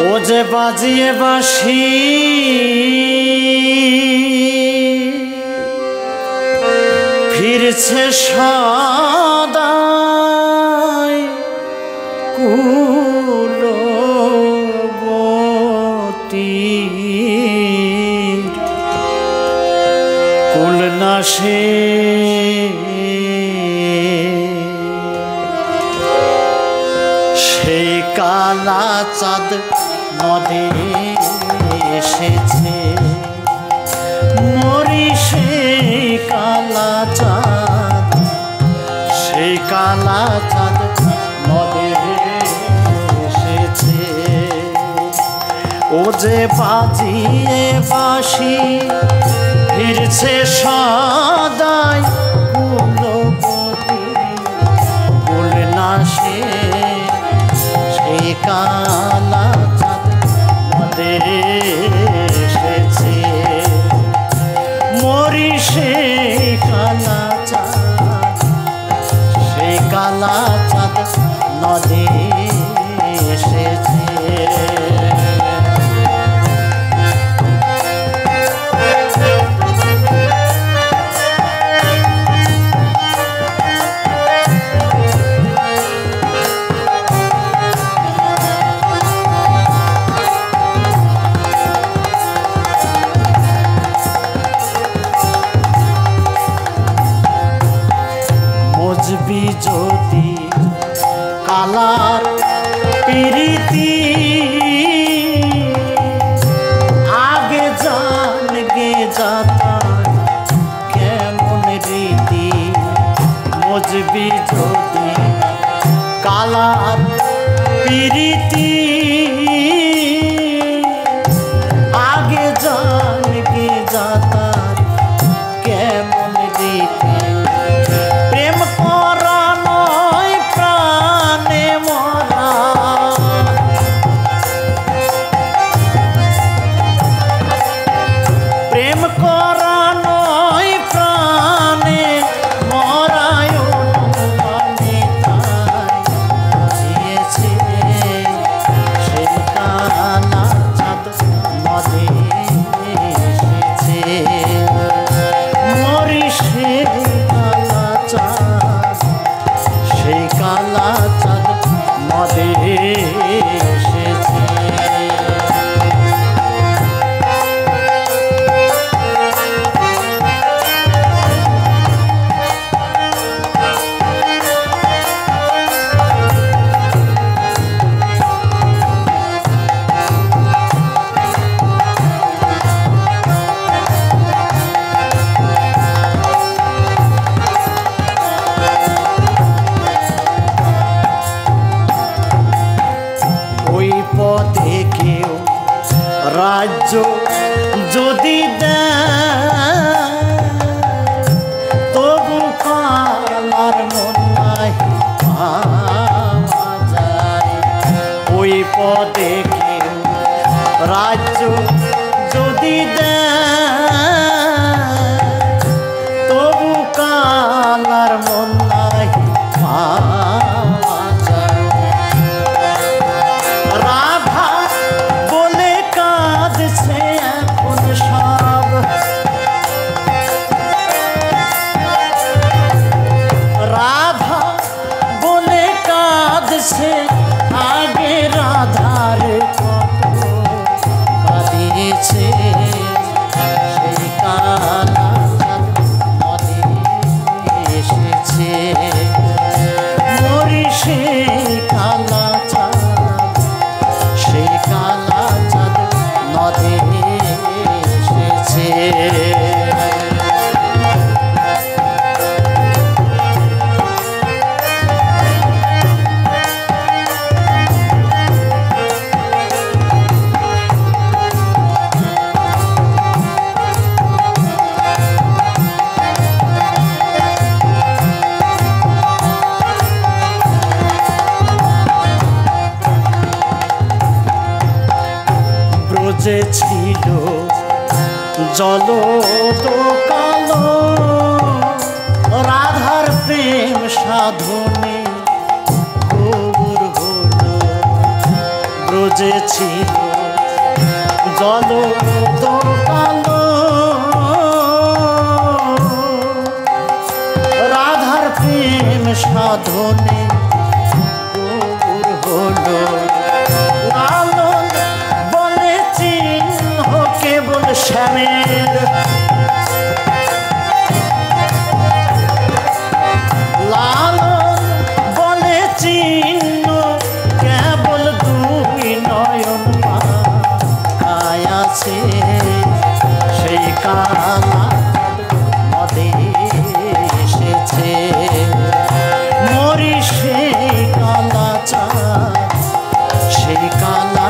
ও যে বাজিয়ে বাঁশি ফিরছে সদাই কুলবতী কুলনাশে সেই কালা চাঁদ নদে এসেছে মরি সেই কালা চাঁদ নদে এসেছে ও যে বাজিয়ে বাঁশি ফিরছে সদাই কুলবতী কুলনাশে সেই কালা চাঁদ নদে এসেছে মরি সেই কালা চাঁদ নদে এসেছে বুঝবি যদি কালার প্রীতি আগে জানগে যাতা কেমন রীতি বুঝবি যদি কালার প্রীতি আগে জানগে যাতা কেমন রীতি প্রেম করা নয় প্রাণে মরা প্রেম করা নয় প্রাণে মরায় দিয়েছে সেই কালা চাঁদ নদে এসেছে মরি সেই কালা চাঁদ নদে এসেছে পথে কেউ রাজ্য যদি দেয় তবু কালার মন নাই পাওয়া যায় ওই পথে কেউ রাজ্য যদি দেয় তবু কালার মন নাই পাওয়া যায় রাধা বলে কাঁদছে এখন সব রাধা বলে কাঁদছে আগে রাধার কত কাঁদিয়েছে সেই কালা নদে এসেছে মরি সেই কালা চাঁদ নদে এসেছে যে ছিল জল তো কালো রাধার প্রেম সাধনে গৌর হলো ব্রজে ছিল জল কালো, রাধার প্রেম সাধনে গৌর হলো। লালন বলে চিহ্ন কেবল শ্যামের, লালন বলে চিহ্ন কেবল দুই নয়ন পায় আছে, সেই কালা নদে এসেছে মরি সেই কালা চাঁদ, সেই কালা